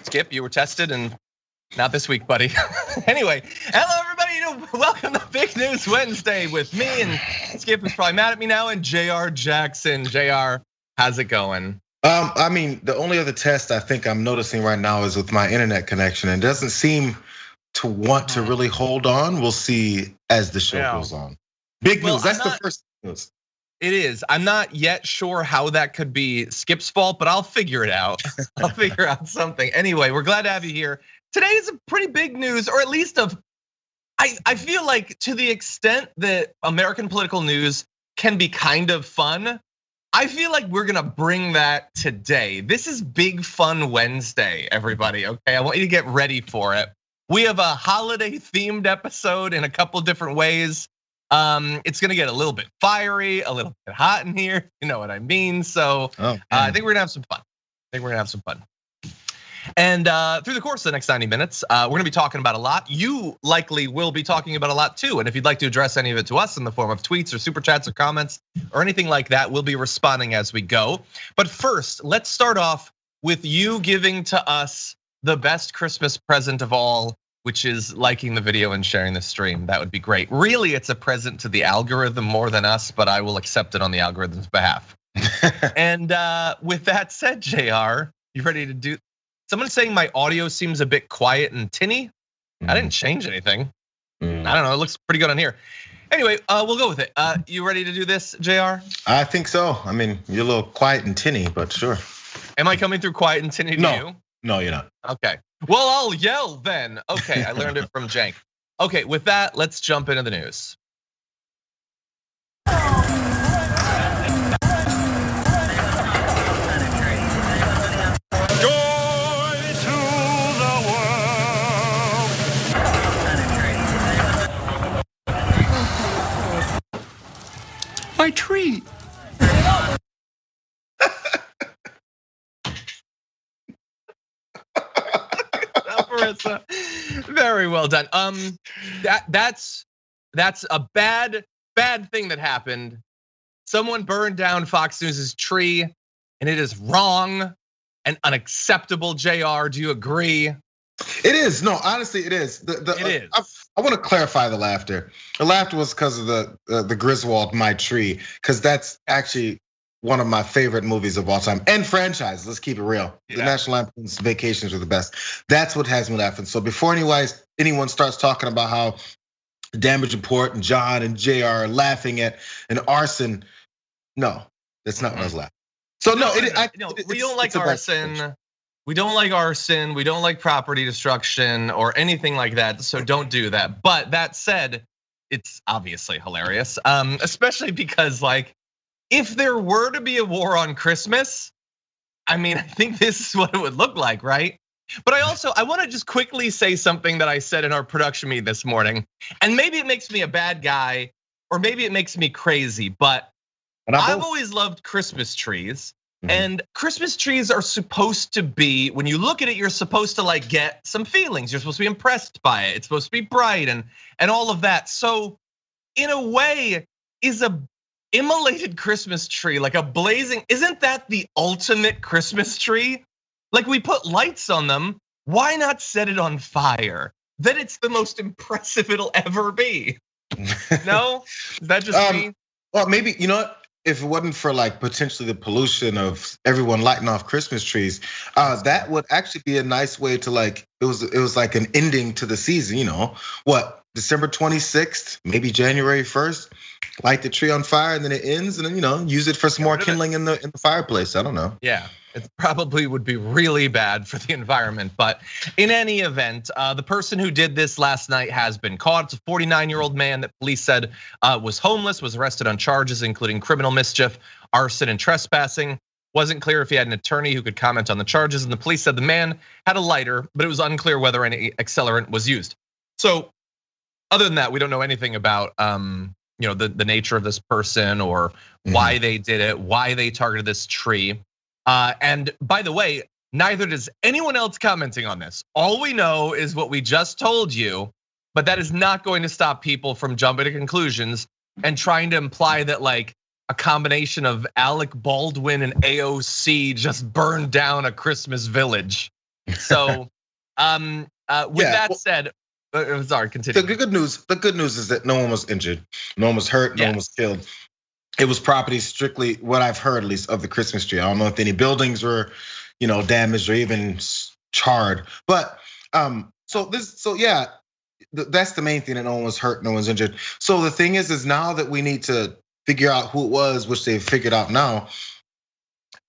Skip, you were tested and not this week, buddy. Anyway, hello everybody, welcome to Big News Wednesday with me and Skip, who's probably mad at me now, and Jayar Jackson. Jayar, how's it going? I mean, the only other test I think I'm noticing right now is with my internet connection, and it doesn't seem to want to really hold on. We'll see as the show goes on. Big news, that's the first news. It is. I'm not yet sure how that could be Skip's fault, but I'll figure it out. I'll figure out something. Anyway, we're glad to have you here. Today is a pretty big news, or at least I feel like to the extent that American political news can be kind of fun, I feel like we're gonna bring that today. This is Big Fun Wednesday, everybody, okay? I want you to get ready for it. We have a holiday themed episode in a couple different ways. It's gonna get a little bit fiery, a little bit hot in here, you know what I mean? So I think we're gonna have some fun. And through the course of the next 90 minutes, we're gonna be talking about a lot. You likely will be talking about a lot too. And if you'd like to address any of it to us in the form of tweets or super chats or comments or anything like that, we'll be responding as we go. But first, let's start off with you giving to us the best Christmas present of all, which is liking the video and sharing the stream. That would be great. Really, it's a present to the algorithm more than us, but I will accept it on the algorithm's behalf. And with that said, Jayar, you ready to do? Someone's saying my audio seems a bit quiet and tinny. I didn't change anything. I don't know, it looks pretty good on here. Anyway, we'll go with it. You ready to do this, Jayar? I think so. I mean, you're a little quiet and tinny, but sure. Am I coming through quiet and tinny to you? No, you're not. Okay, well, I'll yell then. Okay, I learned it from Jank. Okay, with that, let's jump into the news. My tree. Very well done. That's a bad thing that happened. Someone burned down Fox News's tree, and it is wrong and unacceptable. Jayar, do you agree? It is. No, honestly, it is. It is. I want to clarify the laughter. The laughter was because of the Griswold My Tree, because that's actually one of my favorite movies of all time and franchise. Let's keep it real. Yeah. The National Lampoon's Vacations are the best. That's what has me laughing. So before anyone starts talking about how Damage Report and John and Jayar are laughing at an Arson, no, that's not what I was laughing. So no, we don't like arson. We don't like arson, we don't like property destruction or anything like that, so don't do that. But that said, it's obviously hilarious, especially because like, if there were to be a war on Christmas, I mean, I think this is what it would look like, right? But I wanna just quickly say something that I said in our production meeting this morning, and maybe it makes me a bad guy, or maybe it makes me crazy, but I've always loved Christmas trees. And Christmas trees are supposed to be, when you look at it, you're supposed to like get some feelings. You're supposed to be impressed by it. It's supposed to be bright and all of that. So in a way, is a immolated Christmas tree, like a blazing, isn't that the ultimate Christmas tree? Like we put lights on them, why not set it on fire? Then it's the most impressive it'll ever be. No, is that just me? Well, maybe, you know what? If it wasn't for like potentially the pollution of everyone lighting off Christmas trees, that would actually be a nice way to like, it was like an ending to the season, you know, what, December 26th, maybe January 1st, light the tree on fire and then it ends and then, you know, use it for some more kindling in the fireplace, I don't know. Yeah, it probably would be really bad for the environment, but in any event, the person who did this last night has been caught. It's a 49-year-old man that police said was homeless, was arrested on charges including criminal mischief, arson, and trespassing. Wasn't clear if he had an attorney who could comment on the charges, and the police said the man had a lighter, but it was unclear whether any accelerant was used. So other than that, we don't know anything about the nature of this person or why they did it, why they targeted this tree. And by the way, neither does anyone else commenting on this. All we know is what we just told you, but that is not going to stop people from jumping to conclusions and trying to imply that like a combination of Alec Baldwin and AOC just burned down a Christmas village. So, with that said, sorry, continue. The good news is that no one was injured, no one was hurt, no one was killed. It was property strictly, what I've heard at least, of the Christmas tree. I don't know if any buildings were, damaged or even charred. But that's the main thing, that no one was hurt, no one's injured. So the thing is now that we need to figure out who it was, which they've figured out now.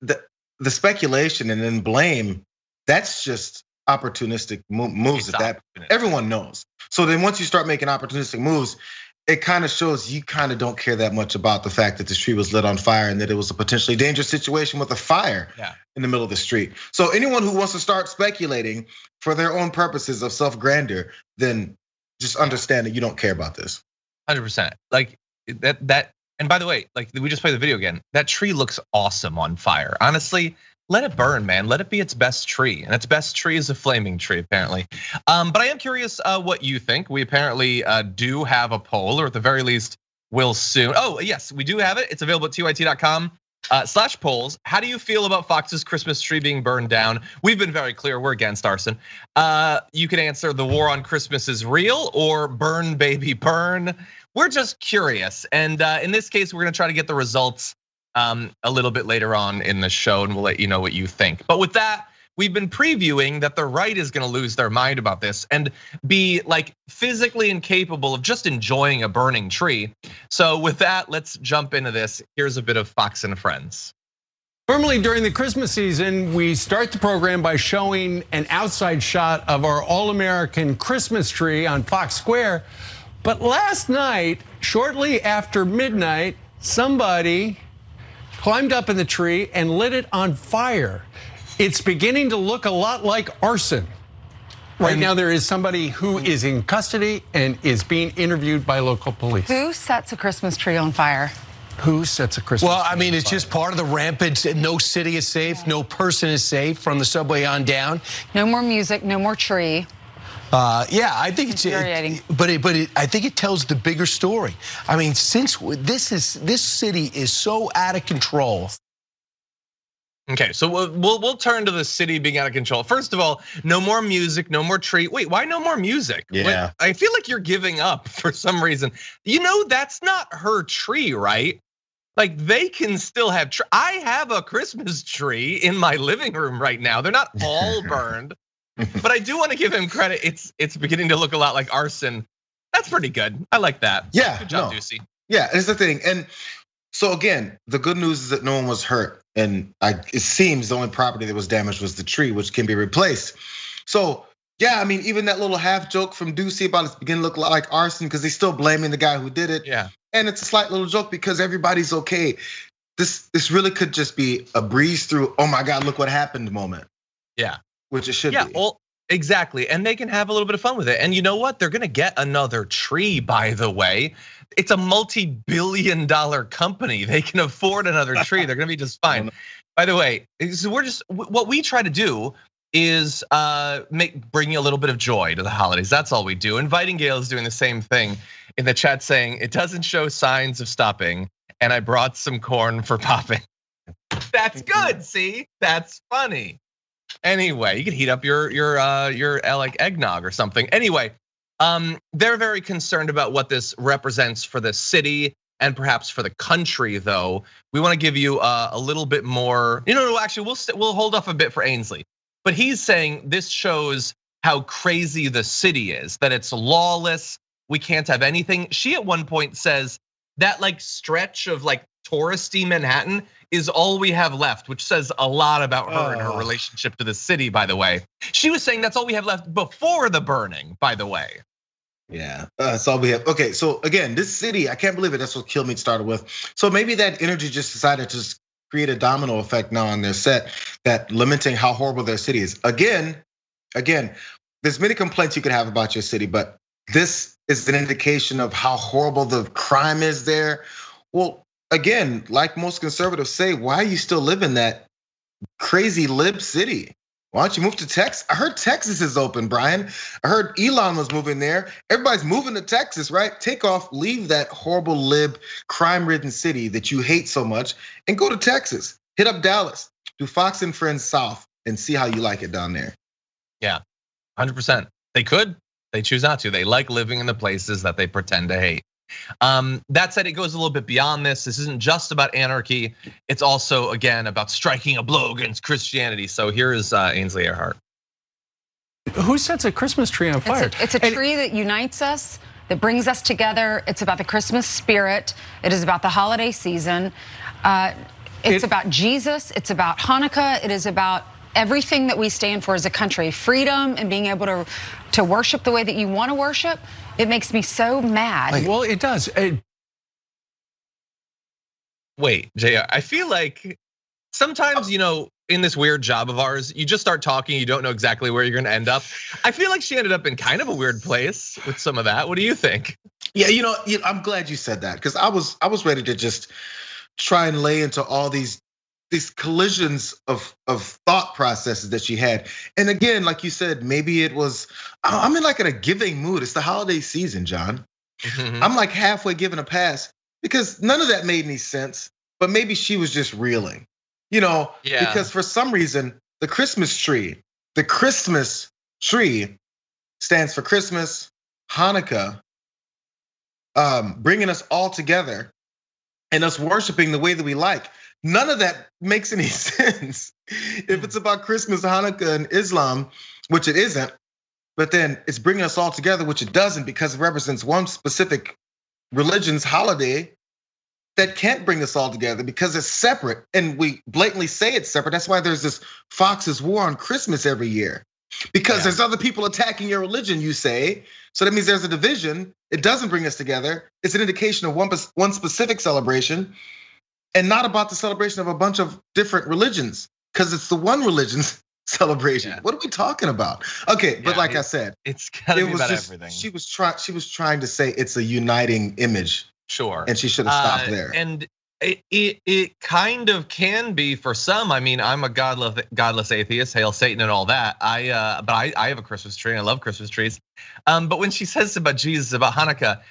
The speculation and then blame, that's just opportunistic moves that everyone knows. So then once you start making opportunistic moves, it kind of shows you kind of don't care that much about the fact that this tree was lit on fire and that it was a potentially dangerous situation with a fire in the middle of the street. So anyone who wants to start speculating for their own purposes of self-grandeur, then just understand that you don't care about this. 100%. Like that. And by the way, like we just played the video again. That tree looks awesome on fire. Honestly, let it burn, man. Let it be its best tree. And its best tree is a flaming tree, apparently. But I am curious what you think. We apparently do have a poll, or at the very least will soon. Oh, yes, we do have it. It's available at tyt.com/polls. How do you feel about Fox's Christmas tree being burned down? We've been very clear, we're against arson. You can answer the war on Christmas is real, or burn baby burn. We're just curious. And in this case, we're gonna try to get the results a little bit later on in the show, and we'll let you know what you think. But with that, we've been previewing that the right is gonna lose their mind about this and be like physically incapable of just enjoying a burning tree. So with that, let's jump into this. Here's a bit of Fox and Friends. Normally during the Christmas season, we start the program by showing an outside shot of our all-American Christmas tree on Fox Square. But last night, shortly after midnight, somebody climbed up in the tree and lit it on fire. It's beginning to look a lot like arson. Right now, there is somebody who is in custody and is being interviewed by local police. Who sets a Christmas tree on fire? Who sets a Christmas tree Well, I mean, it's just part of the rampant, no city is safe, no person is safe from the subway on down. No more music, no more tree. Yeah, I think it's infuriating. But I think it tells the bigger story. I mean, since this city is so out of control. Okay, so we'll turn to the city being out of control. First of all, no more music, no more tree. Wait, why no more music? Yeah. I feel like you're giving up for some reason. That's not her tree, right? Like they can still have. I have a Christmas tree in my living room right now. They're not all burned. But I do want to give him credit. It's beginning to look a lot like arson. That's pretty good. I like that. Yeah, good job, Ducey. Yeah, it's the thing. And so again, the good news is that no one was hurt, and it seems the only property that was damaged was the tree, which can be replaced. So yeah, I mean, even that little half joke from Ducey about it's beginning to look like arson because he's still blaming the guy who did it. Yeah, and it's a slight little joke because everybody's okay. This really could just be a breeze through. Oh my God, look what happened moment. Yeah. Which it should be. Yeah, well, exactly. And they can have a little bit of fun with it. And you know what? They're gonna get another tree, by the way. It's a multi-billion-dollar company. They can afford another tree. They're gonna be just fine. By the way, so what we try to do is bring you a little bit of joy to the holidays. That's all we do. Inviting Gail is doing the same thing in the chat, saying it doesn't show signs of stopping, and I brought some corn for popping. That's good, see? That's funny. Anyway, you could heat up your like eggnog or something. Anyway, they're very concerned about what this represents for the city and perhaps for the country. Though we want to give you a little bit more. Actually, we'll hold off a bit for Ainsley, but he's saying this shows how crazy the city is. That it's lawless. We can't have anything. She at one point says that like stretch of like touristy Manhattan is all we have left, which says a lot about her and her relationship to the city, by the way. She was saying that's all we have left before the burning, by the way. Yeah, that's all we have. Okay, so again, this city, I can't believe it. That's what Kill Me started with. So maybe that energy just decided to just create a domino effect now on their set, that limiting how horrible their city is. Again, there's many complaints you could have about your city, but this is an indication of how horrible the crime is there. Well, again, like most conservatives say, why are you still live in that crazy lib city? Why don't you move to Texas? I heard Texas is open, Brian. I heard Elon was moving there. Everybody's moving to Texas, right? Take off, leave that horrible lib, crime-ridden city that you hate so much, and go to Texas. Hit up Dallas, do Fox and Friends South, and see how you like it down there. Yeah, 100%. They could, they choose not to. They like living in the places that they pretend to hate. That said, it goes a little bit beyond this. This isn't just about anarchy. It's also, again, about striking a blow against Christianity. So here is Ainsley Earhart. Who sets a Christmas tree on fire? It's a tree that unites us, that brings us together. It's about the Christmas spirit. It is about the holiday season. It's about Jesus. It's about Hanukkah. It is about everything that we stand for as a country, freedom and being able to worship the way that you want to worship. It makes me so mad. Well, it does. Wait, Jayar, I feel like sometimes, in this weird job of ours, you just start talking, you don't know exactly where you're gonna end up. I feel like she ended up in kind of a weird place with some of that. What do you think? Yeah, I'm glad you said that, because I was ready to just try and lay into all these collisions of thought processes that she had. And again, like you said, maybe it was, I'm in like in a giving mood. It's the holiday season, John. Mm-hmm. I'm like halfway giving a pass because none of that made any sense, but maybe she was just reeling, because for some reason, the Christmas tree stands for Christmas, Hanukkah, bringing us all together and us worshiping the way that we like. None of that makes any sense. If it's about Christmas, Hanukkah, and Islam, which it isn't, but then it's bringing us all together, which it doesn't, because it represents one specific religion's holiday that can't bring us all together because it's separate. And we blatantly say it's separate. That's why there's this Fox's War on Christmas every year. Because there's other people attacking your religion, you say. So that means there's a division. It doesn't bring us together. It's an indication of one specific celebration, and not about the celebration of a bunch of different religions, because it's the one religion's celebration. What are we talking about? Okay, but like I said, it's gotta be about everything. She was trying to say it's a uniting image. Sure. And she should have stopped there. And it kind of can be for some. I mean, I'm a godless atheist, hail Satan and all that. But I have a Christmas tree and I love Christmas trees. But when she says about Jesus, about Hanukkah,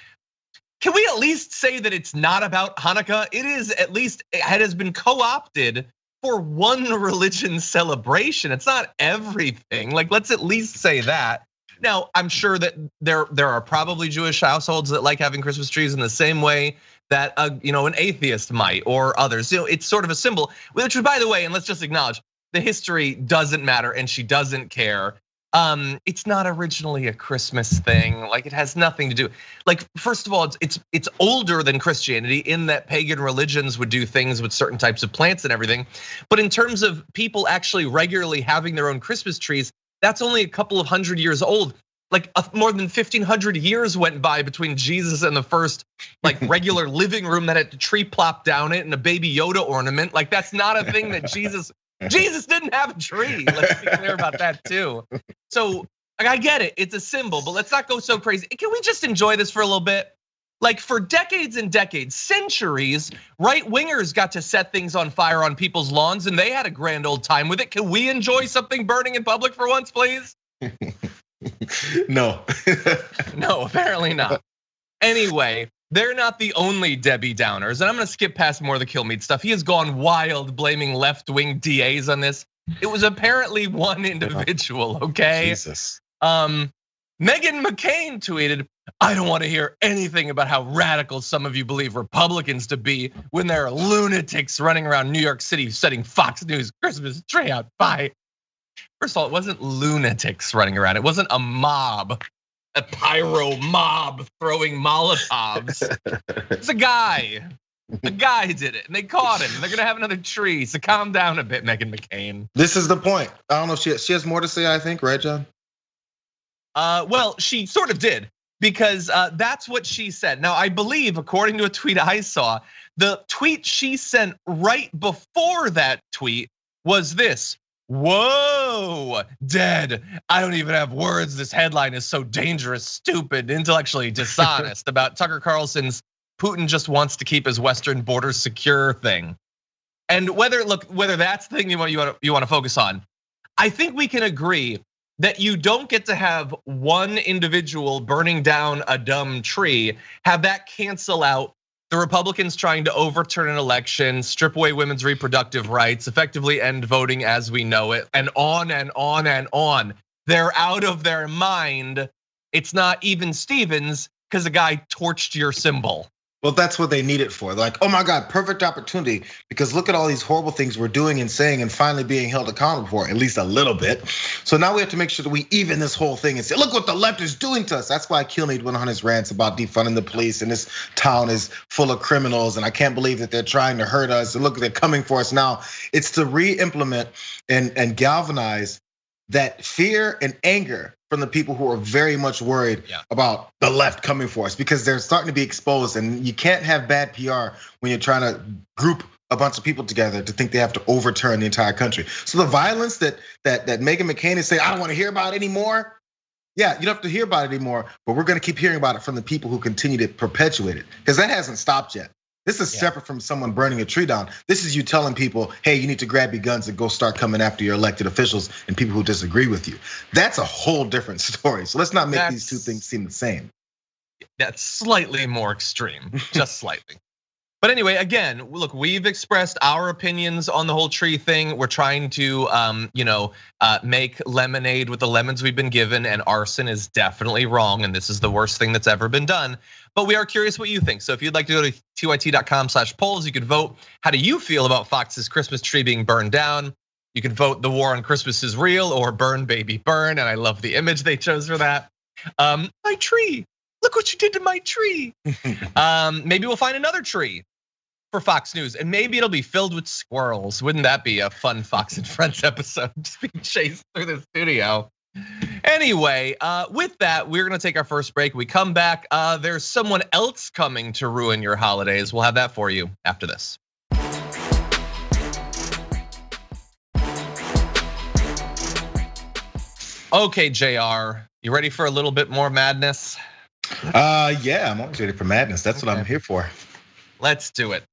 can we at least say that it's not about Hanukkah? It is, at least it has been co-opted for one religion's celebration. It's not everything. Like, let's at least say that. Now, I'm sure that there are probably Jewish households that like having Christmas trees in the same way that an atheist might, or others. It's sort of a symbol, which, by the way, and let's just acknowledge, the history doesn't matter and she doesn't care. It's not originally a Christmas thing. Like, it has nothing to do. Like, first of all, it's older than Christianity in that pagan religions would do things with certain types of plants and everything. But in terms of people actually regularly having their own Christmas trees, that's only a couple of hundred years old. Like, more than 1,500 years went by between Jesus and the first like regular living room that had a tree plopped down it and a baby Yoda ornament. Like, that's not a thing that Jesus didn't have a tree. Let's be clear about that too. So I get it, it's a symbol, but let's not go so crazy. Can we just enjoy this for a little bit? Like, for decades and decades, centuries, right wingers got to set things on fire on people's lawns and they had a grand old time with it. Can we enjoy something burning in public for once, please? No. No, apparently not. Anyway, they're not the only Debbie Downers, and I'm gonna skip past more of the kill meat stuff. He has gone wild blaming left-wing DAs on this. It was apparently one individual, okay? Jesus. Meghan McCain tweeted, "I don't want to hear anything about how radical some of you believe Republicans to be when there are lunatics running around New York City setting Fox News Christmas tree out. Bye." First of all, it wasn't lunatics running around. It wasn't a mob, a pyro mob throwing Molotovs. It's a guy. A guy did it, and they caught him. They're gonna have another tree. So calm down a bit, Meghan McCain. This is the point. I don't know if she has more to say, I think, right, John? Well, she sort of did, because that's what she said. Now, I believe, according to a tweet I saw, the tweet she sent right before that tweet was this: "Whoa, dead. I don't even have words. This headline is so dangerous, stupid, intellectually dishonest," about Tucker Carlson's "Putin just wants to keep his Western borders secure" thing. And whether that's the thing you want to focus on, I think we can agree that you don't get to have one individual burning down a dumb tree, have that cancel out the Republicans trying to overturn an election, strip away women's reproductive rights, effectively end voting as we know it, and on and on and on. they're out of their mind. It's not even Stevens because the guy torched your symbol. Well, that's what they need it for. They're like, oh my God, perfect opportunity, because look at all these horrible things we're doing and saying and finally being held accountable for, at least a little bit. So now we have to make sure that we even this whole thing and say, look what the left is doing to us. That's why Kilmeade went on his rants about defunding the police and this town is full of criminals and I can't believe that they're trying to hurt us. And look, they're coming for us now. It's to re-implement and galvanize that fear and anger from the people who are very much worried about the left coming for us, because they're starting to be exposed, and you can't have bad PR when you're trying to group a bunch of people together to think they have to overturn the entire country. So the violence that Meghan McCain is saying, I don't want to hear about it anymore. Yeah, you don't have to hear about it anymore, but we're gonna keep hearing about it from the people who continue to perpetuate it, because that hasn't stopped yet. This is separate from someone burning a tree down. This is you telling people, hey, you need to grab your guns and go start coming after your elected officials and people who disagree with you. That's a whole different story. So let's not make these two things seem the same. That's slightly more extreme, just slightly. But anyway, again, look, we've expressed our opinions on the whole tree thing. We're trying to, make lemonade with the lemons we've been given, and arson is definitely wrong, and this is the worst thing that's ever been done. But we are curious what you think. So if you'd like to go to tyt.com/polls, you could vote. How do you feel about Fox's Christmas tree being burned down? You can vote the war on Christmas is real or burn baby burn, and I love the image they chose for that. My tree, look what you did to my tree. Maybe we'll find another tree for Fox News, and maybe it'll be filled with squirrels. Wouldn't that be a fun Fox and Friends episode? Just being chased through the studio. Anyway, with that, we're gonna take our first break. We come back, there's someone else coming to ruin your holidays. We'll have that for you after this. Okay, Jayar, you ready for a little bit more madness? Yeah, I'm always ready for madness. That's what I'm here for. Let's do it.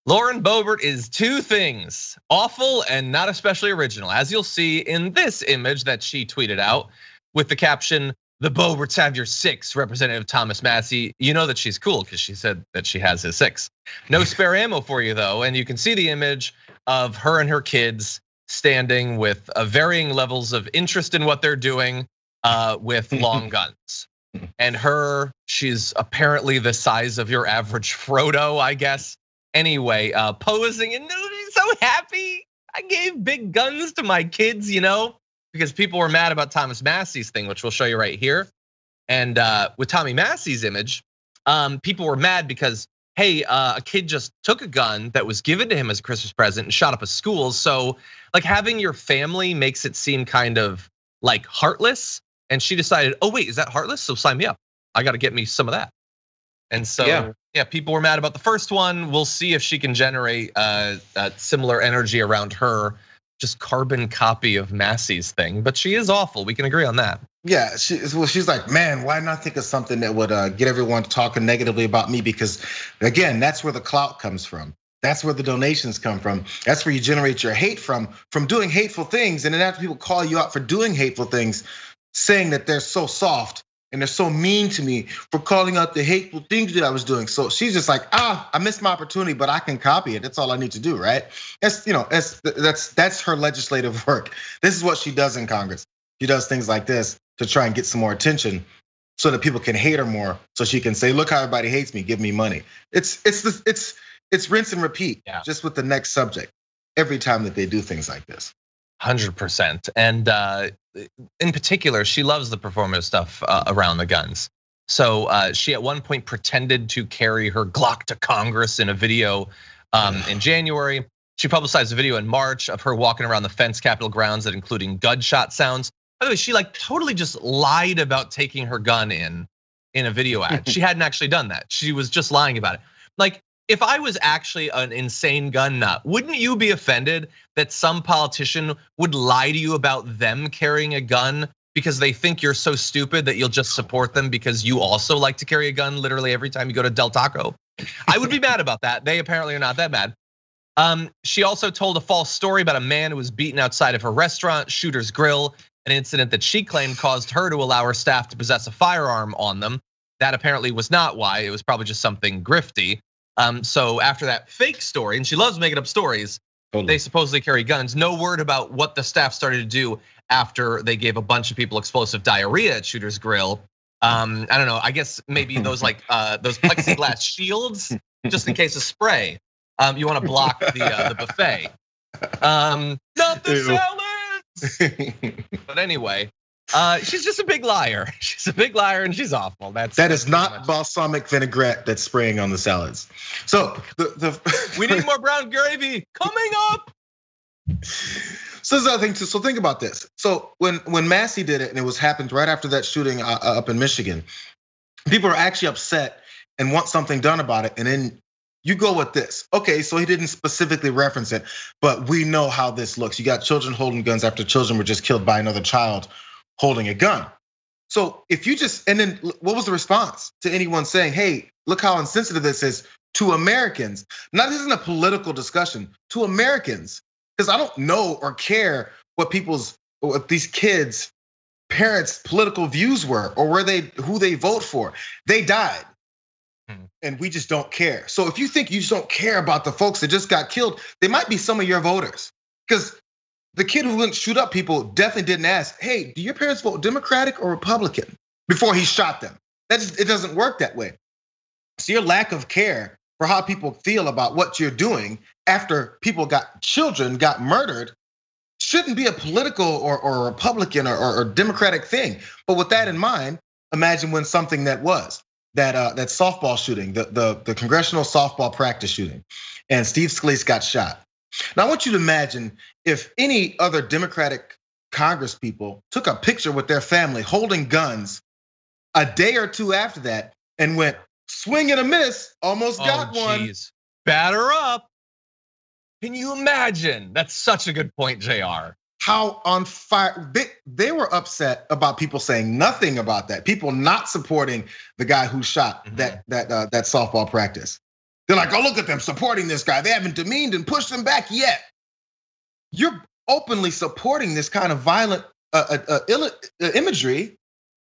Lauren Boebert is two things: awful and not especially original, as you'll see in this image that she tweeted out with the caption, "The Boeberts have your 6, Representative Thomas Massie." You know that she's cool because she said that she has his 6. No spare ammo for you though, and you can see the image of her and her kids standing with varying levels of interest in what they're doing with long guns. And she's apparently the size of your average Frodo, I guess. Anyway, posing and she's so happy. I gave big guns to my kids, because people were mad about Thomas Massie's thing, which we'll show you right here. And with Tommy Massie's image, people were mad because, hey, a kid just took a gun that was given to him as a Christmas present and shot up a school. So like having your family makes it seem kind of like heartless. And she decided, oh wait, is that heartless? So sign me up. I got to get me some of that. And so yeah, people were mad about the first one. We'll see if she can generate similar energy around her just carbon copy of Massie's thing. But she is awful. We can agree on that. Yeah, she's like, man, why not think of something that would get everyone talking negatively about me? Because again, that's where the clout comes from. That's where the donations come from. That's where you generate your hate from doing hateful things. And then after people call you out for doing hateful things, saying that they're so soft and they're so mean to me for calling out the hateful things that I was doing. So she's just like, I missed my opportunity, but I can copy it. That's all I need to do, right? That's her legislative work. This is what she does in Congress. She does things like this to try and get some more attention so that people can hate her more, so she can say, look how everybody hates me, give me money. It's rinse and repeat, just with the next subject every time that they do things like this. 100%. And in particular, she loves the performative stuff around the guns. So she at one point pretended to carry her Glock to Congress in a video in January. She publicized a video in March of her walking around the fence Capitol grounds that including gunshot sounds. By the way, she like totally just lied about taking her gun in a video ad. She hadn't actually done that. She was just lying about it. Like, if I was actually an insane gun nut, wouldn't you be offended that some politician would lie to you about them carrying a gun because they think you're so stupid that you'll just support them because you also like to carry a gun literally every time you go to Del Taco? I would be mad about that. They apparently are not that mad. She also told a false story about a man who was beaten outside of her restaurant, Shooter's Grill, an incident that she claimed caused her to allow her staff to possess a firearm on them. That apparently was not why. It was probably just something grifty. So after that fake story, and she loves making up stories, Totally. They supposedly carry guns. No word about what the staff started to do after they gave a bunch of people explosive diarrhea at Shooter's Grill. I don't know. I guess maybe those those plexiglass shields, just in case of spray. You want to block the buffet. Not the salads. But anyway, she's just a big liar. She's a big liar and she's awful. That is not balsamic vinaigrette that's spraying on the salads. So we need more brown gravy coming up. So there's another thing too. So think about this. So when Massie did it, and it happened right after that shooting up in Michigan, people are actually upset and want something done about it. And then you go with this. Okay, so he didn't specifically reference it, but we know how this looks. You got children holding guns after children were just killed by another child holding a gun. So if you just, and then what was the response to anyone saying, hey, look how insensitive this is to Americans? Now, this isn't a political discussion, to Americans. Because I don't know or care what these kids' parents' political views were or who they vote for. They died, and we just don't care. So if you think you just don't care about the folks that just got killed, they might be some of your voters. Because the kid who wouldn't shoot up people definitely didn't ask, hey, do your parents vote Democratic or Republican before he shot them? It doesn't work that way. So your lack of care for how people feel about what you're doing after children got murdered shouldn't be a political or Republican or Democratic thing. But with that in mind, imagine when something that softball shooting, the congressional softball practice shooting, and Steve Scalise got shot. Now I want you to imagine if any other Democratic Congress people took a picture with their family holding guns a day or two after that and went swing and a miss, almost got one. Batter up. Can you imagine? That's such a good point, Jayar. How on fire they were upset about people saying nothing about that. People not supporting the guy who shot that softball practice. They're like, oh, look at them supporting this guy. They haven't demeaned and pushed him back yet. You're openly supporting this kind of violent imagery.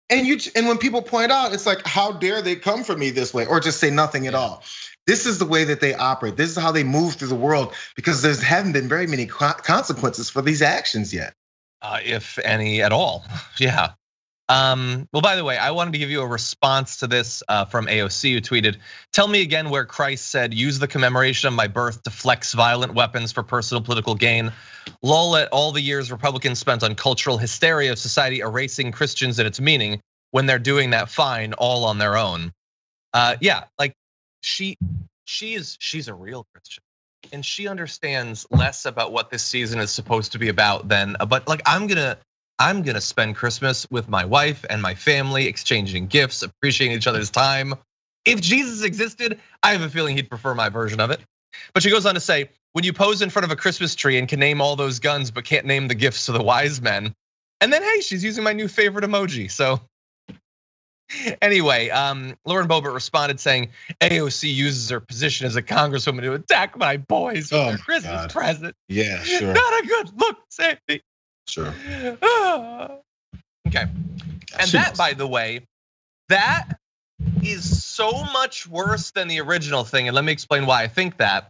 And when people point out, it's like, how dare they come for me this way, or just say nothing at all. This is the way that they operate. This is how they move through the world, because there haven't been very many consequences for these actions yet. If any at all, yeah. Well, by the way, I wanted to give you a response to this from AOC, who tweeted, tell me again where Christ said, use the commemoration of my birth to flex violent weapons for personal political gain. Lol at all the years Republicans spent on cultural hysteria of society erasing Christians and its meaning. When they're doing that, fine, all on their own. Yeah, like she's a real Christian. And she understands less about what this season is supposed to be about than, but like I'm gonna spend Christmas with my wife and my family, exchanging gifts, appreciating each other's time. If Jesus existed, I have a feeling he'd prefer my version of it. But she goes on to say, when you pose in front of a Christmas tree and can name all those guns, but can't name the gifts to the wise men. And then, hey, she's using my new favorite emoji. So anyway, Lauren Boebert responded saying, AOC uses her position as a congresswoman to attack my boys with their Christmas present. Yeah, sure. Not a good look, Sandy. Sure. Okay. And that, by the way, that is so much worse than the original thing. And let me explain why I think that.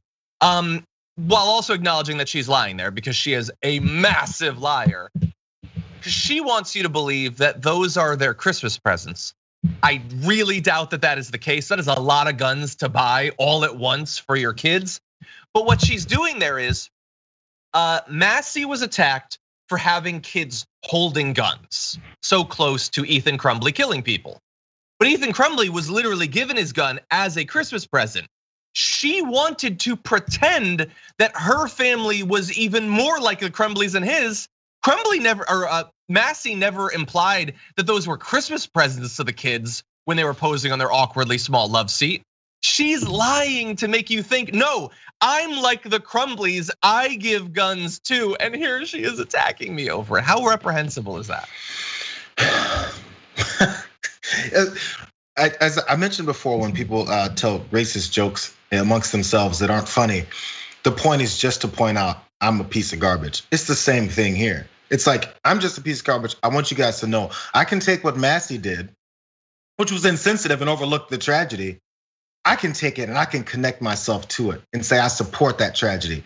While also acknowledging that she's lying there, because she is a massive liar. She wants you to believe that those are their Christmas presents. I really doubt that that is the case. That is a lot of guns to buy all at once for your kids. But what she's doing there is, Massie was attacked for having kids holding guns so close to Ethan Crumbley killing people. But Ethan Crumbley was literally given his gun as a Christmas present. She wanted to pretend that her family was even more like the Crumbleys than his. Massie never implied that those were Christmas presents to the kids when they were posing on their awkwardly small love seat. She's lying to make you think, no, I'm like the Crumbleys, I give guns too, and here she is attacking me over it. How reprehensible is that? As I mentioned before, when people tell racist jokes amongst themselves that aren't funny, the point is just to point out I'm a piece of garbage. It's the same thing here. It's like, I'm just a piece of garbage. I want you guys to know I can take what Massie did, which was insensitive and overlook the tragedy. I can take it and I can connect myself to it and say I support that tragedy.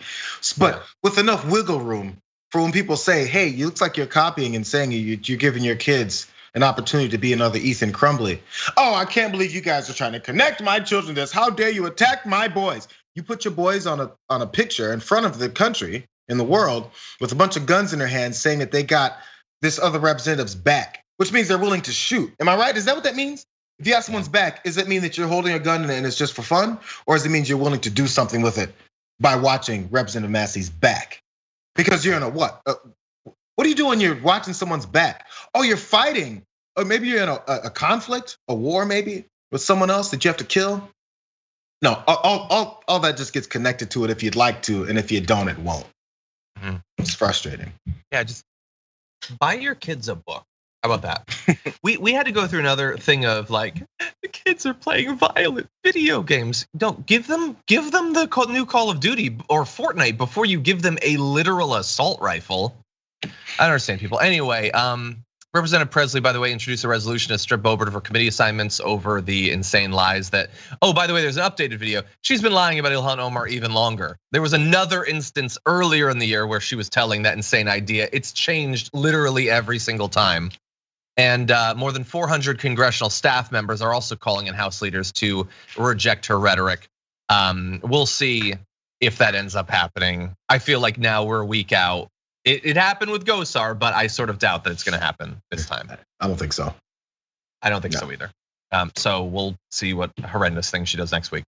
But with enough wiggle room for when people say, hey, it looks like you're copying and saying you're giving your kids an opportunity to be another Ethan Crumbly. Oh, I can't believe you guys are trying to connect my children to this. How dare you attack my boys? You put your boys on a picture in front of the country, in the world, with a bunch of guns in their hands saying that they got this other representative's back, which means they're willing to shoot. Am I right? Is that what that means? If you have someone's back, does it mean that you're holding a gun and it's just for fun? Or does it mean you're willing to do something with it by watching Representative Massie's back? Because you're in a what? What do you do when you're watching someone's back? Oh, you're fighting. Or maybe you're in a conflict, a war maybe, with someone else that you have to kill. No, all that just gets connected to it if you'd like to, and if you don't, it won't. It's frustrating. Yeah, just buy your kids a book. How about that? We had to go through another thing of like, the kids are playing violent video games. Don't give them the new Call of Duty or Fortnite before you give them a literal assault rifle. I don't understand people. Anyway, Representative Presley, by the way, introduced a resolution to strip Boebert of her committee assignments over the insane lies that, oh, by the way, there's an updated video. She's been lying about Ilhan Omar even longer. There was another instance earlier in the year where she was telling that insane idea. It's changed literally every single time. And more than 400 congressional staff members are also calling in House leaders to reject her rhetoric. We'll see if that ends up happening. I feel like now we're a week out. It happened with Gosar, but I sort of doubt that it's going to happen this time. I don't think so. I don't think so either. So we'll see what horrendous thing she does next week.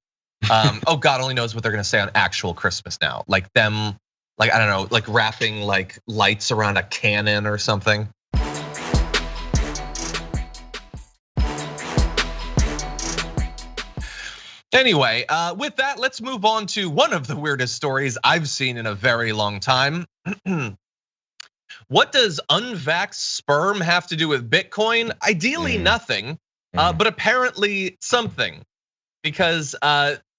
Oh, God only knows what they're going to say on actual Christmas now. Like them, like, I don't know, like wrapping like lights around a cannon or something. Anyway, with that, let's move on to one of the weirdest stories I've seen in a very long time. What does unvaxxed sperm have to do with Bitcoin? Ideally nothing, but apparently something. Because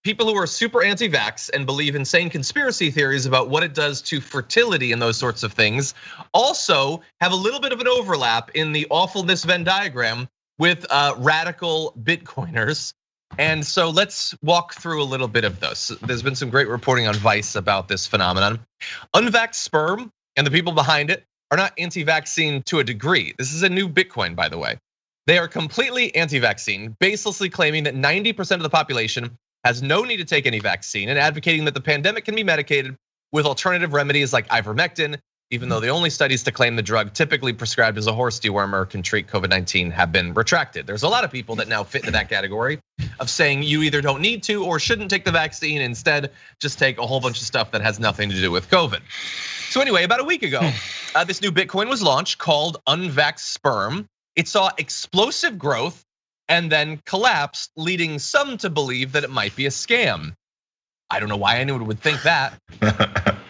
people who are super anti-vax and believe insane conspiracy theories about what it does to fertility and those sorts of things also have a little bit of an overlap in the awfulness Venn diagram with radical Bitcoiners. And so let's walk through a little bit of this. There's been some great reporting on Vice about this phenomenon. Unvaxxed sperm and the people behind it are not anti-vaccine to a degree. This is a new Bitcoin, by the way. They are completely anti-vaccine, baselessly claiming that 90% of the population has no need to take any vaccine and advocating that the pandemic can be medicated with alternative remedies like ivermectin, even though the only studies to claim the drug typically prescribed as a horse dewormer can treat COVID-19 have been retracted. There's a lot of people that now fit into that category of saying you either don't need to or shouldn't take the vaccine, instead just take a whole bunch of stuff that has nothing to do with COVID. So anyway, about a week ago, this new Bitcoin was launched called Unvaxxed Sperm. It saw explosive growth and then collapsed, leading some to believe that it might be a scam. I don't know why anyone would think that.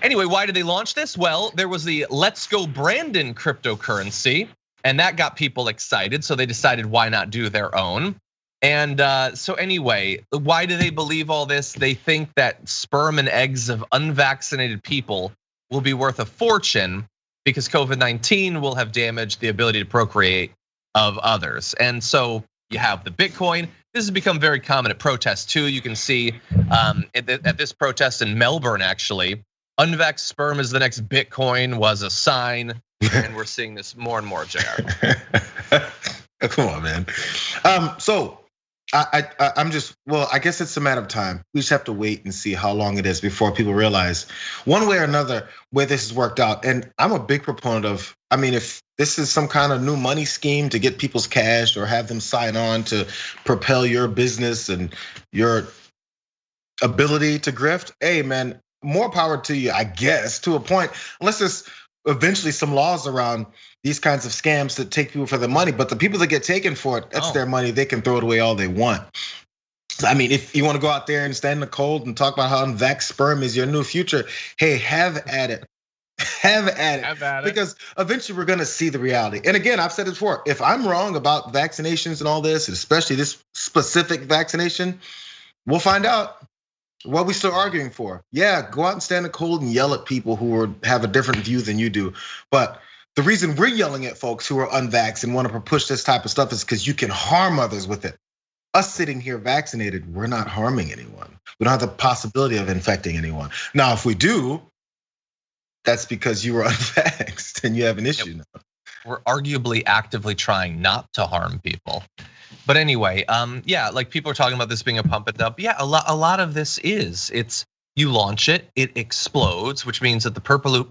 Anyway, why did they launch this? Well, there was the Let's Go Brandon cryptocurrency, and that got people excited, so they decided why not do their own. And so anyway, why do they believe all this? They think that sperm and eggs of unvaccinated people will be worth a fortune because COVID-19 will have damaged the ability to procreate of others. And so you have the Bitcoin. This has become very common at protests too. You can see at this protest in Melbourne, actually, unvaxxed sperm is the next Bitcoin was a sign, and we're seeing this more and more, Jayar. Come on, man. So I'm just, well, I guess it's a matter of time. We just have to wait and see how long it is before people realize one way or another where this has worked out. And I'm a big proponent of, I mean, if this is some kind of new money scheme to get people's cash or have them sign on to propel your business and your ability to grift, hey man, more power to you, I guess, to a point, unless there's eventually some laws around these kinds of scams that take people for their money. But the people that get taken for it, that's their money. They can throw it away all they want. So, I mean, if you want to go out there and stand in the cold and talk about how unvaxxed sperm is your new future, hey, have at it. Have at it. Because eventually we're gonna see the reality. And again, I've said it before, if I'm wrong about vaccinations and all this, and especially this specific vaccination, we'll find out. What are we still arguing for? Yeah, go out and stand in the cold and yell at people who have a different view than you do. But the reason we're yelling at folks who are unvaxxed and want to push this type of stuff is because you can harm others with it. us sitting here vaccinated, we're not harming anyone. We don't have the possibility of infecting anyone. Now, if we do, that's because you were unvaxxed and you have an issue now. We're arguably actively trying not to harm people. But anyway, yeah, like people are talking about this being a pump and dump. Yeah, a lot of this it's you launch it, it explodes, which means that the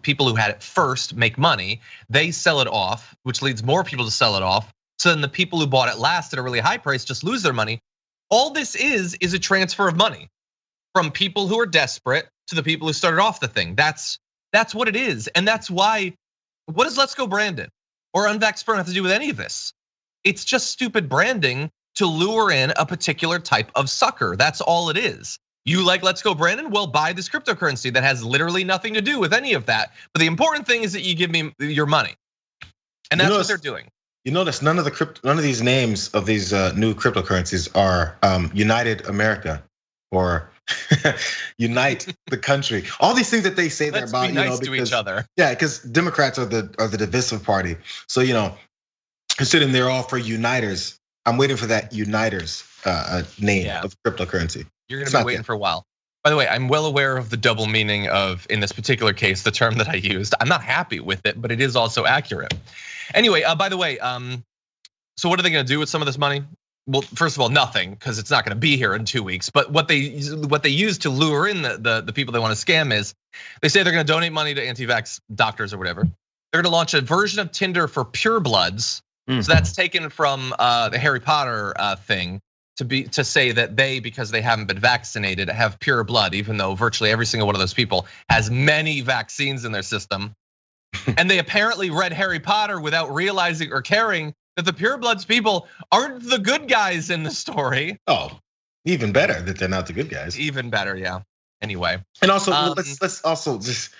people who had it first make money. They sell it off, which leads more people to sell it off. So then the people who bought it last at a really high price just lose their money. All this is a transfer of money from people who are desperate to the people who started off the thing. That's what it is. And that's why, what does Let's Go Brandon or Unvaxxed Sperm have to do with any of this? It's just stupid branding to lure in a particular type of sucker. That's all it is. You like Let's Go Brandon? Well, buy this cryptocurrency that has literally nothing to do with any of that. But the important thing is that you give me your money. And that's what they're doing. You notice none of these names of these new cryptocurrencies are United America or Unite the country. All these things that they say they're about, be nice to each other. Yeah, because Democrats are the divisive party. So considering they're all for uniters, I'm waiting for that uniters name of cryptocurrency. You're gonna be waiting for a while. By the way, I'm well aware of the double meaning of, in this particular case, the term that I used. I'm not happy with it, but it is also accurate. Anyway, by the way, so what are they gonna do with some of this money? Well, first of all, nothing, because it's not gonna be here in 2 weeks. But what they use to lure in the people they want to scam is, they say they're gonna donate money to anti-vax doctors or whatever. They're gonna launch a version of Tinder for purebloods. So that's taken from the Harry Potter thing to say that they, because they haven't been vaccinated, have pure blood, even though virtually every single one of those people has many vaccines in their system. And they apparently read Harry Potter without realizing or caring that the purebloods people aren't the good guys in the story. Oh, even better that they're not the good guys. Even better, yeah. Anyway. And also, let's also just,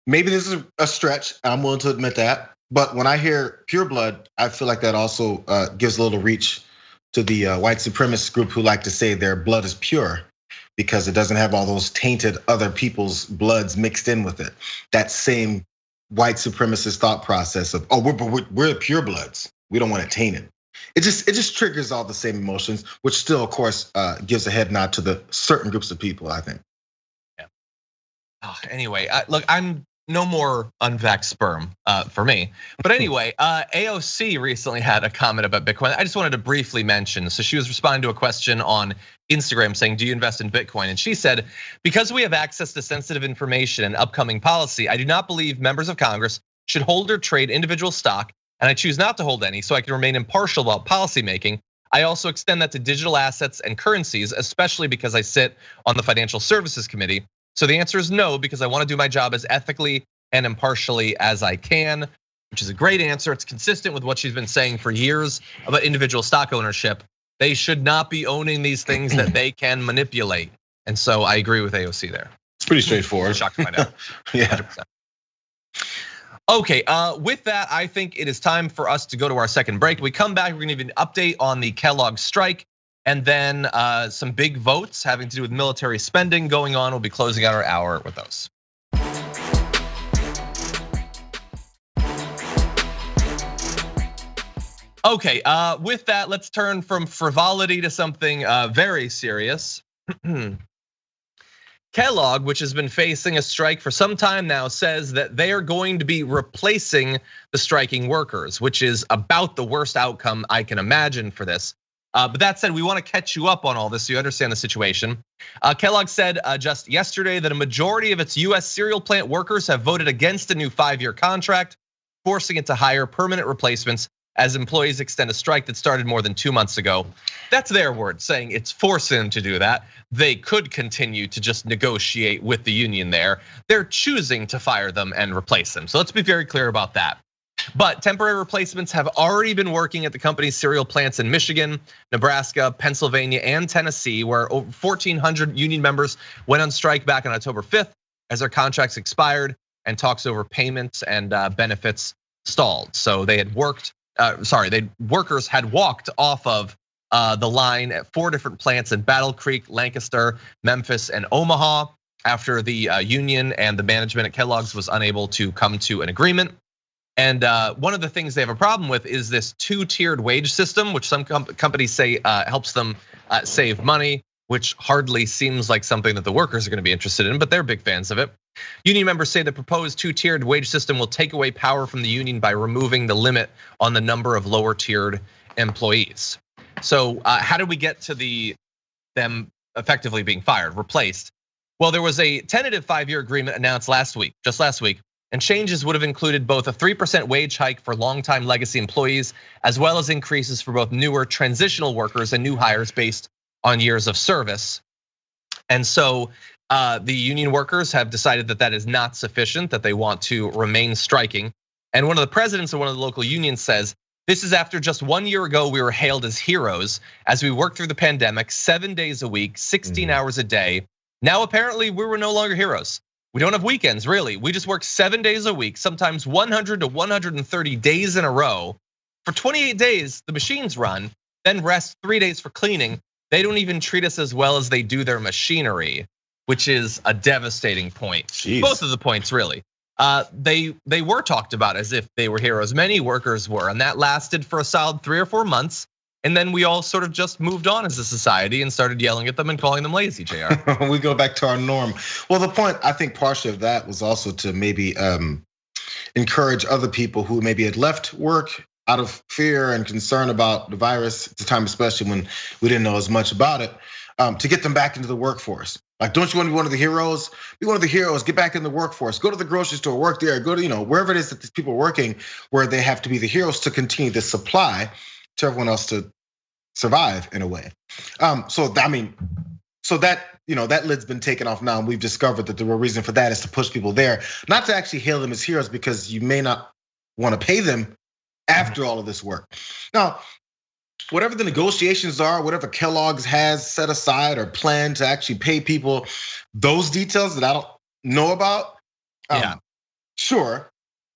maybe this is a stretch, I'm willing to admit that. But when I hear pureblood, I feel like that also gives a little reach to the white supremacist group who like to say their blood is pure because it doesn't have all those tainted other people's bloods mixed in with it. That same white supremacist thought process of, oh, we're purebloods. We don't want it tainted. It just triggers all the same emotions, which still, of course, gives a head nod to the certain groups of people, I think. Yeah. Anyway, look, I'm no more unvaxxed sperm for me. But anyway, AOC recently had a comment about Bitcoin. I just wanted to briefly mention. So she was responding to a question on Instagram saying, do you invest in Bitcoin? And she said, because we have access to sensitive information and upcoming policy, I do not believe members of Congress should hold or trade individual stock. And I choose not to hold any so I can remain impartial about policy making. I also extend that to digital assets and currencies, especially because I sit on the Financial Services Committee. So the answer is no, because I want to do my job as ethically and impartially as I can, which is a great answer. It's consistent with what she's been saying for years about individual stock ownership. They should not be owning these things that they can manipulate. And so I agree with AOC there. It's pretty straightforward. I'm shocked to find out. Yeah. 100%. Okay, with that, I think it is time for us to go to our second break. We come back, we're gonna give you an update on the Kellogg strike, and then some big votes having to do with military spending going on. We'll be closing out our hour with those. Okay, with that, let's turn from frivolity to something very serious. Kellogg, which has been facing a strike for some time now, says that they are going to be replacing the striking workers, which is about the worst outcome I can imagine for this. But that said, we want to catch you up on all this so you understand the situation. Kellogg said just yesterday that a majority of its US cereal plant workers have voted against a new 5-year contract, forcing it to hire permanent replacements as employees extend a strike that started more than 2 months ago. That's their word, saying it's forcing them to do that. They could continue to just negotiate with the union there. They're choosing to fire them and replace them. So let's be very clear about that. But temporary replacements have already been working at the company's cereal plants in Michigan, Nebraska, Pennsylvania, and Tennessee, where over 1,400 union members went on strike back on October 5th as their contracts expired and talks over payments and benefits stalled. So they had workers had walked off of the line at 4 different plants in Battle Creek, Lancaster, Memphis, and Omaha after the union and the management at Kellogg's was unable to come to an agreement. And one of the things they have a problem with is this 2-tiered wage system, which some companies say helps them save money, which hardly seems like something that the workers are going to be interested in, but they're big fans of it. Union members say the proposed 2-tiered wage system will take away power from the union by removing the limit on the number of lower tiered employees. So how did we get to them effectively being fired, replaced? Well, there was a tentative 5-year agreement announced just last week, and changes would have included both a 3% wage hike for longtime legacy employees, as well as increases for both newer transitional workers and new hires based on years of service. And so the union workers have decided that is not sufficient, that they want to remain striking. And one of the presidents of one of the local unions says, this is after just 1 year ago, we were hailed as heroes as we worked through the pandemic 7 days a week, 16 hours a day. Now, apparently, we were no longer heroes. We don't have weekends, really. We just work 7 days a week, sometimes 100 to 130 days in a row. For 28 days, the machines run, then rest 3 days for cleaning. They don't even treat us as well as they do their machinery, which is a devastating point. Jeez. Both of the points, really. They were talked about as if they were heroes. Many workers were, and that lasted for a solid 3 or 4 months. And then we all sort of just moved on as a society and started yelling at them and calling them lazy, Jayar. We go back to our norm. Well, the point, I think partially of that was also to maybe encourage other people who maybe had left work out of fear and concern about the virus at the time, especially when we didn't know as much about it, to get them back into the workforce. Like, don't you want to be one of the heroes? Be one of the heroes, get back in the workforce, go to the grocery store, work there, go to, wherever it is that these people are working, where they have to be the heroes to continue the supply to everyone else to survive in a way. So that lid's been taken off now, and we've discovered that the real reason for that is to push people there, not to actually hail them as heroes, because you may not want to pay them after all of this work. Now, whatever the negotiations are, whatever Kellogg's has set aside or planned to actually pay people, those details that I don't know about, sure.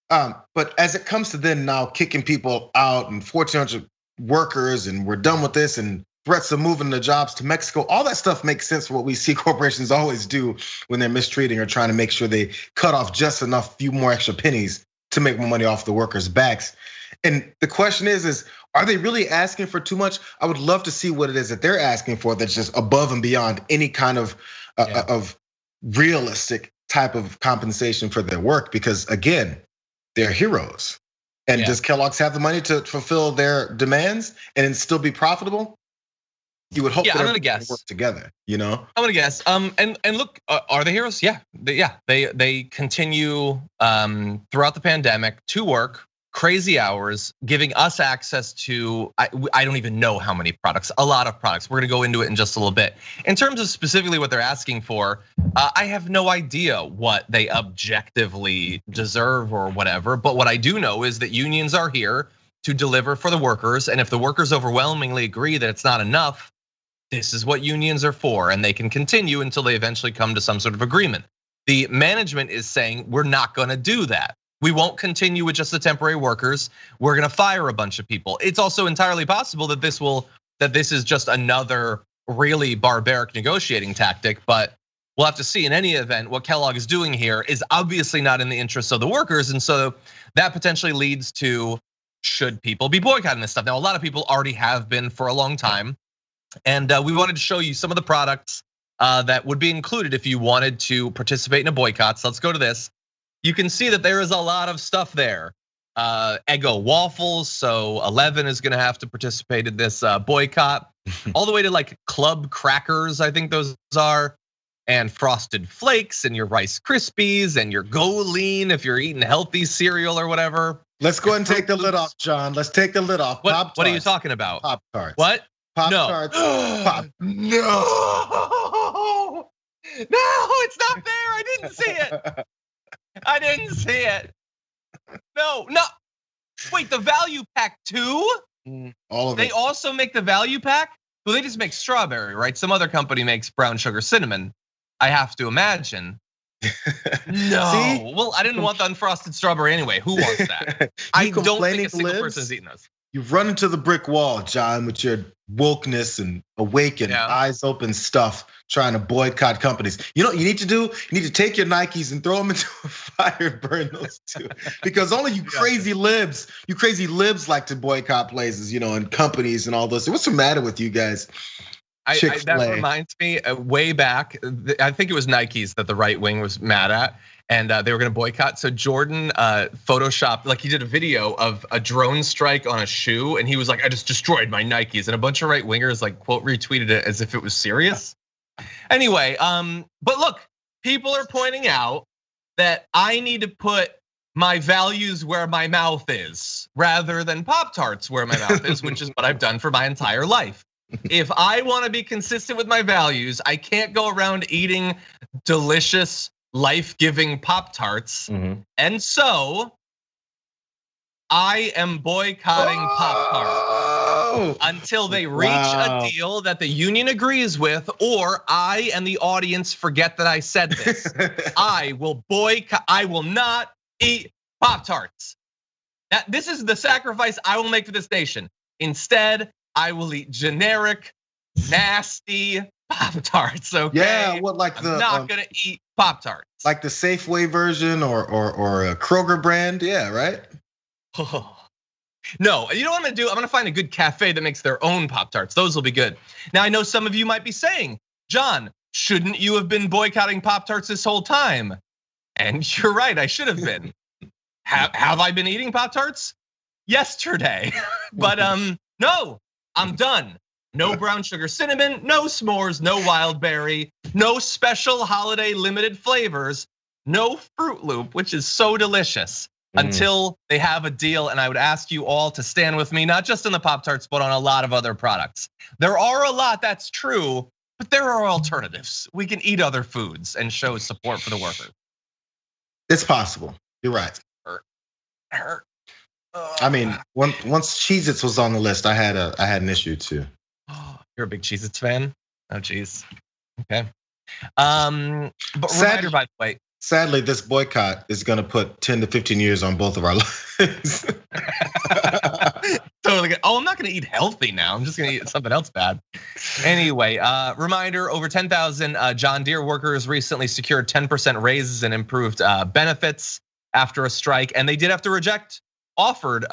But as it comes to then now kicking people out and 1,400 workers and we're done with this and threats of moving the jobs to Mexico, all that stuff makes sense for what we see corporations always do when they're mistreating or trying to make sure they cut off just enough, few more extra pennies to make more money off the workers' backs. And the question is are they really asking for too much? I would love to see what it is that they're asking for that's just above and beyond any kind of realistic type of compensation for their work, because again, they're heroes. And does Kellogg's have the money to fulfill their demands and still be profitable? You would hope that everyone would work together, I'm gonna guess. And look, are they heroes? Yeah, they continue throughout the pandemic to work crazy hours, giving us access to, I don't even know how many products, a lot of products. We're gonna go into it in just a little bit. In terms of specifically what they're asking for, I have no idea what they objectively deserve or whatever, but what I do know is that unions are here to deliver for the workers, and if the workers overwhelmingly agree that it's not enough, this is what unions are for, and they can continue until they eventually come to some sort of agreement. The management is saying, we're not gonna do that. We won't continue with just the temporary workers. We're gonna fire a bunch of people. It's also entirely possible that this is just another really barbaric negotiating tactic, but we'll have to see. In any event, what Kellogg is doing here is obviously not in the interests of the workers, and so that potentially leads to, should people be boycotting this stuff? Now, a lot of people already have been for a long time, and we wanted to show you some of the products that would be included if you wanted to participate in a boycott. So let's go to this. You can see that there is a lot of stuff there. Eggo waffles, so 11 is gonna have to participate in this boycott. All the way to like club crackers, I think those are, and Frosted Flakes and your Rice Krispies and your Go Lean if you're eating healthy cereal or whatever. Let's go ahead and take the lid off, John. Let's take the lid off. What are you talking about? Pop-Tarts. What? Pop-Tarts. No. No, it's not there. I didn't see it. I didn't see it. No. Wait, the value pack too? All of it. They also make the value pack? Well, they just make strawberry, right? Some other company makes brown sugar cinnamon, I have to imagine. No. See? Well, I didn't want the unfrosted strawberry anyway. Who wants that? I don't think a single person is eating those. You've run into the brick wall, John, with your wokeness and awakened, eyes open stuff, trying to boycott companies. You know what you need to do? You need to take your Nikes and throw them into a fire and burn those too. Because only you crazy libs like to boycott places, and companies and all those. What's the matter with you guys? That reminds me, way back, I think it was Nikes that the right wing was mad at, and they were going to boycott. So Jordan photoshopped, like he did a video of a drone strike on a shoe, and he was like, "I just destroyed my Nikes," and a bunch of right wingers like quote retweeted it as if it was serious. Anyway, but look, people are pointing out that I need to put my values where my mouth is, rather than Pop-Tarts where my mouth is, which is what I've done for my entire life. If I want to be consistent with my values, I can't go around eating delicious, life-giving Pop-Tarts. And so I am boycotting Pop-Tarts until they reach a deal that the union agrees with, or I and the audience forget that I said this. I will boycott, I will not eat Pop-Tarts. This is the sacrifice I will make for this nation. Instead, I will eat generic, nasty Pop-Tarts, okay? Yeah, what like I'm not gonna eat Pop-Tarts. Like the Safeway version or a Kroger brand, yeah, right? No, you know what I'm gonna do? I'm gonna find a good cafe that makes their own Pop-Tarts. Those will be good. Now I know some of you might be saying, John, shouldn't you have been boycotting Pop-Tarts this whole time? And you're right, I should have been. Have I been eating Pop-Tarts? Yesterday, but no. I'm done. No brown sugar cinnamon, no s'mores, no wild berry, no special holiday limited flavors, no Fruit Loop, which is so delicious, until they have a deal. And I would ask you all to stand with me, not just on the Pop-Tarts, but on a lot of other products. There are a lot, that's true, but there are alternatives. We can eat other foods and show support for the workers. It's possible. You're right. Hurt. I mean, once Cheez-Its was on the list, I had an issue too. You're a big Cheez-Its fan? Oh, geez. Okay. But reminder, by the way. Sadly, this boycott is going to put 10 to 15 years on both of our lives. Totally. Oh, I'm not going to eat healthy now. I'm just going to eat something else bad. Anyway, reminder: over 10,000 John Deere workers recently secured 10% raises and improved benefits after a strike, and they did have to reject offered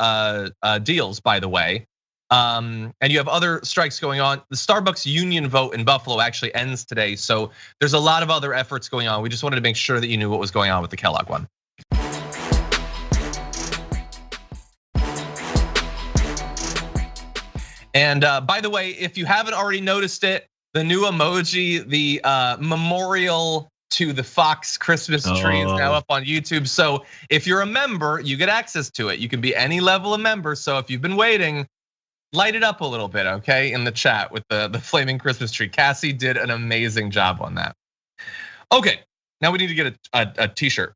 deals, by the way. And you have other strikes going on. The Starbucks union vote in Buffalo actually ends today. So there's a lot of other efforts going on. We just wanted to make sure that you knew what was going on with the Kellogg one. And by the way, if you haven't already noticed it, the new emoji, the memorial to the Fox Christmas tree is now up on YouTube. So if you're a member, you get access to it. You can be any level of member. So if you've been waiting, light it up a little bit, okay? In the chat with the flaming Christmas tree. Cassie did an amazing job on that. Okay, now we need to get a t-shirt.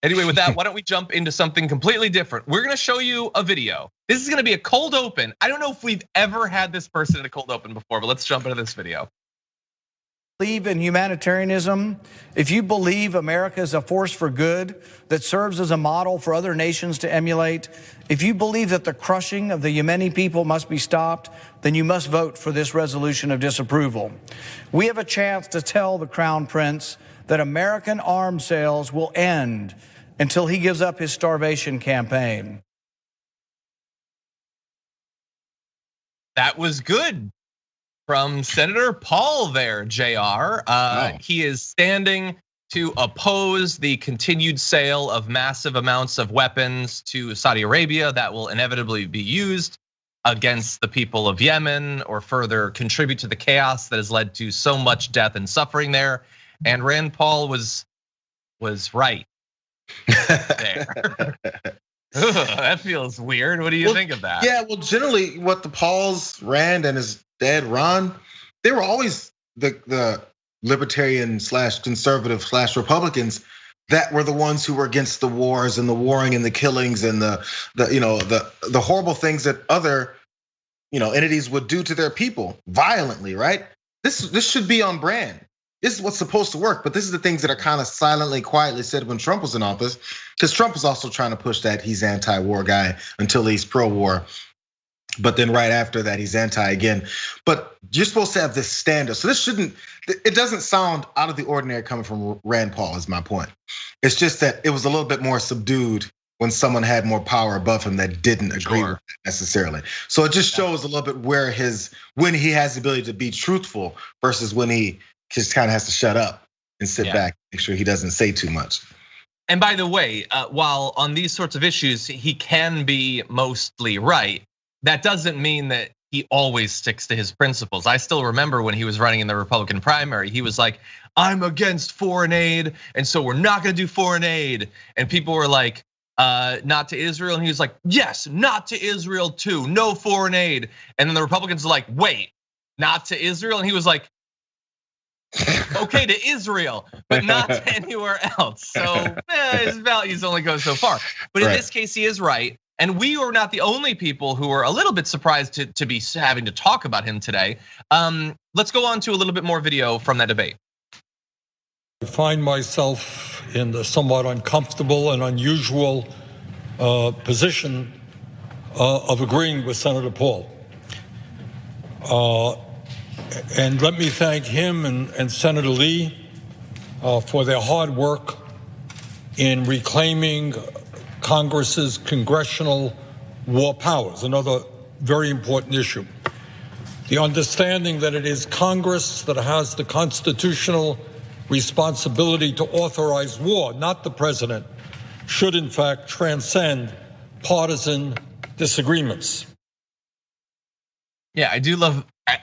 Anyway, with that, why don't we jump into something completely different? We're gonna show you a video. This is gonna be a cold open. I don't know if we've ever had this person in a cold open before, but let's jump into this video. Believe in humanitarianism, if you believe America is a force for good that serves as a model for other nations to emulate, if you believe that the crushing of the Yemeni people must be stopped, then you must vote for this resolution of disapproval. We have a chance to tell the Crown Prince that American arms sales will end until he gives up his starvation campaign. That was good. From Senator Paul there, Jayar. He is standing to oppose the continued sale of massive amounts of weapons to Saudi Arabia that will inevitably be used against the people of Yemen or further contribute to the chaos that has led to so much death and suffering there. And Rand Paul was right there. That feels weird. What do you think of that? Yeah, well, generally what the Pauls, Rand and his dad, Ron, they were always the libertarian / conservative / Republicans that were the ones who were against the wars and the warring and the killings and the horrible things that other entities would do to their people violently, right? This should be on brand. This is what's supposed to work, but this is the things that are kind of silently, quietly said when Trump was in office, because Trump was also trying to push that he's anti-war guy until he's pro-war. But then right after that, he's anti again. But you're supposed to have this standard. So it doesn't sound out of the ordinary coming from Rand Paul, is my point. It's just that it was a little bit more subdued when someone had more power above him that didn't agree with it necessarily. So it just shows a little bit when he has the ability to be truthful versus when he just kind of has to shut up and sit back, make sure he doesn't say too much. And by the way, while on these sorts of issues, he can be mostly right, that doesn't mean that he always sticks to his principles. I still remember when he was running in the Republican primary, he was like, I'm against foreign aid, and so we're not gonna do foreign aid. And people were like, not to Israel, and he was like, yes, not to Israel too, no foreign aid. And then the Republicans were like, wait, not to Israel? And he was like, okay to Israel, but not to anywhere else. So his values only go so far. But in this case, he is right. And we are not the only people who are a little bit surprised to be having to talk about him today. Let's go on to a little bit more video from that debate. I find myself in the somewhat uncomfortable and unusual position of agreeing with Senator Paul. And let me thank him and Senator Lee for their hard work in reclaiming Congress's congressional war powers, another very important issue. The understanding that it is Congress that has the constitutional responsibility to authorize war, not the president, should in fact transcend partisan disagreements. Yeah,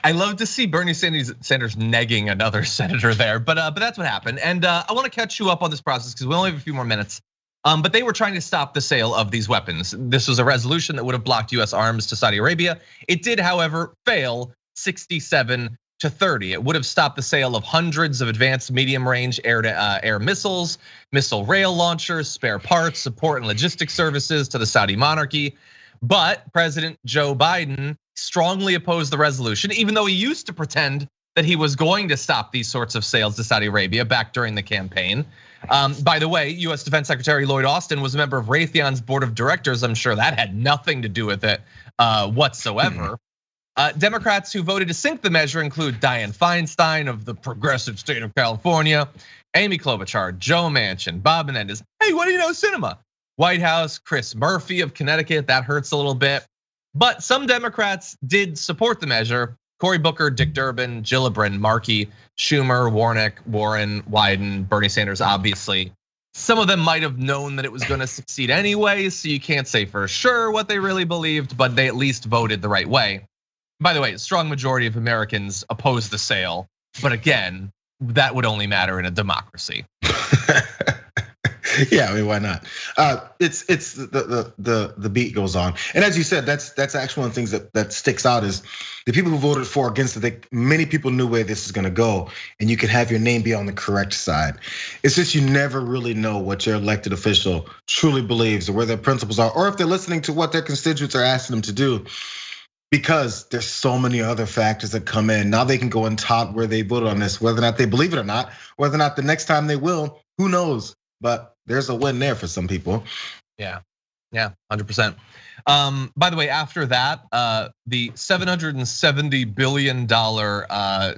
I love to see Bernie Sanders negging another senator there, but that's what happened. And I want to catch you up on this process because we only have a few more minutes. But they were trying to stop the sale of these weapons. This was a resolution that would have blocked US arms to Saudi Arabia. It did, however, fail 67-30. It would have stopped the sale of hundreds of advanced medium-range air-to-air missiles, missile rail launchers, spare parts, support and logistics services to the Saudi monarchy. But President Joe Biden strongly opposed the resolution, even though he used to pretend that he was going to stop these sorts of sales to Saudi Arabia back during the campaign. By the way, US Defense Secretary Lloyd Austin was a member of Raytheon's board of directors. I'm sure that had nothing to do with it whatsoever. Democrats who voted to sink the measure include Dianne Feinstein of the progressive state of California, Amy Klobuchar, Joe Manchin, Bob Menendez. Hey, what do you know, cinema? White House, Chris Murphy of Connecticut, that hurts a little bit. But some Democrats did support the measure. Cory Booker, Dick Durbin, Gillibrand, Markey, Schumer, Warnock, Warren, Wyden, Bernie Sanders, obviously. Some of them might have known that it was gonna succeed anyway, so you can't say for sure what they really believed, but they at least voted the right way. By the way, a strong majority of Americans oppose the sale, but again, that would only matter in a democracy. Yeah, I mean, why not? It's the beat goes on, and as you said, that's actually one of the things that sticks out is the people who voted for against it. Many people knew where this is going to go, and you can have your name be on the correct side. It's just you never really know what your elected official truly believes or where their principles are, or if they're listening to what their constituents are asking them to do. Because there's so many other factors that come in. Now they can go and tout where they voted on this, whether or not they believe it or not, whether or not the next time they will, who knows? But there's a win there for some people. Yeah, 100%. By the way, after that, the $770 billion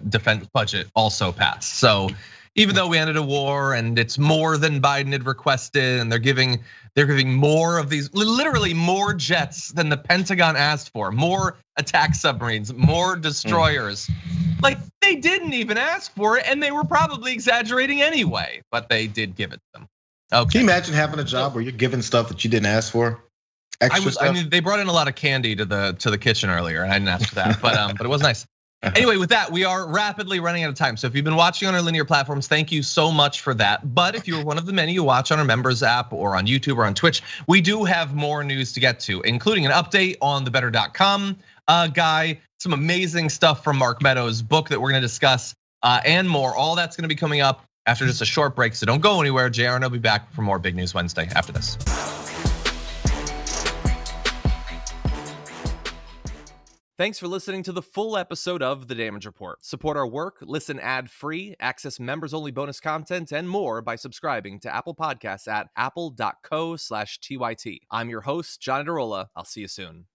defense budget also passed. So even though we ended a war and it's more than Biden had requested, and they're giving more of these, literally more jets than the Pentagon asked for, more attack submarines, more destroyers. Like they didn't even ask for it, and they were probably exaggerating anyway, but they did give it to them. Okay. Can you imagine having a job where you're given stuff that you didn't ask for? I mean, they brought in a lot of candy to the kitchen earlier, and I didn't ask for that, but it was nice. Anyway, with that, we are rapidly running out of time. So if you've been watching on our linear platforms, thank you so much for that. But if you're one of the many who watch on our members app or on YouTube or on Twitch, we do have more news to get to, including an update on the better.com guy, some amazing stuff from Mark Meadows' book that we're gonna discuss, and more. All that's gonna be coming up after just a short break, so don't go anywhere. Jayar and I'll be back for more Big News Wednesday after this. Thanks for listening to the full episode of The Damage Report. Support our work, listen ad-free, access members-only bonus content, and more by subscribing to Apple Podcasts at apple.co/TYT. I'm your host, John Adarola. I'll see you soon.